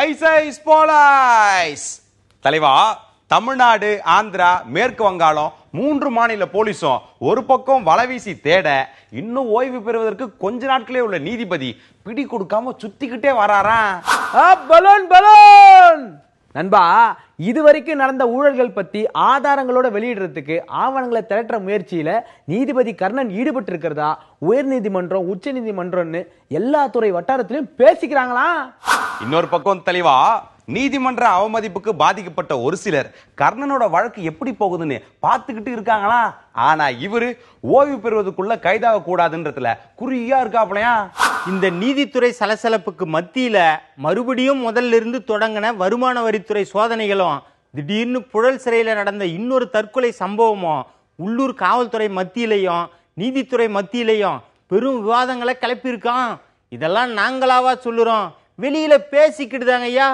ஐசைஸ் police தலைவா, தமிழ்நாடு, ஆந்திரா, மேற்கு வங்காளம் 3 மாநில போலீஸும் ஒரு பக்கம் வலைவீசி தேட, இன்னும் ஓய்வு பெறுவதற்கு கொஞ்ச நாட்களே உள்ள நீதிபதி பிடி கொடுக்காம சுத்திக்கிட்டே வராராம். பலூன் பலூன் நண்பா, இதுவரைக்கும் நடந்த ஊழல்கள் பத்தி ஆதாரங்களோட வெளியிடுறதுக்கு ஆவணங்களை திரட்டுற முயற்சியில நீதிபதி கர்ணன் ஈடுபட்டு இருக்கிறதா உயர் நீதிமன்றம், உச்ச நீதிமன்றம்னு எல்லா துறை வட்டாரத்திலும் பேசிக்கிறாங்களா. இன்னொரு பக்கம் தலைவா, நீதிமன்ற அவமதிப்புக்கு பாதிக்கப்பட்ட ஒரு சிலர் கர்ணனோட வழக்கு எப்படி போகுதுன்னு பார்த்துக்கிட்டு இருக்காங்களா. ஆனா இவரு ஓய்வு பெறுவதற்குள்ள கைதாக கூடாதுன்றதுல குறியா இருக்காப்லையா. இந்த நீதித்துறை சலசலப்புக்கு மத்தியில மறுபடியும் முதல்ல இருந்து தொடங்கின வருமான வரித்துறை சோதனைகளும், திடீர்னு புழல் சிறையில நடந்த இன்னொரு தற்கொலை சம்பவமும் உள்ளூர் காவல்துறை மத்தியிலையும் நீதித்துறை மத்தியிலையும் பெரும் விவாதங்களை கிளப்பியிருக்கான். இதெல்லாம் நாங்களாவா சொல்லுறோம், வெளியில பேசிக்கிட்டு தாங்க ஐயா.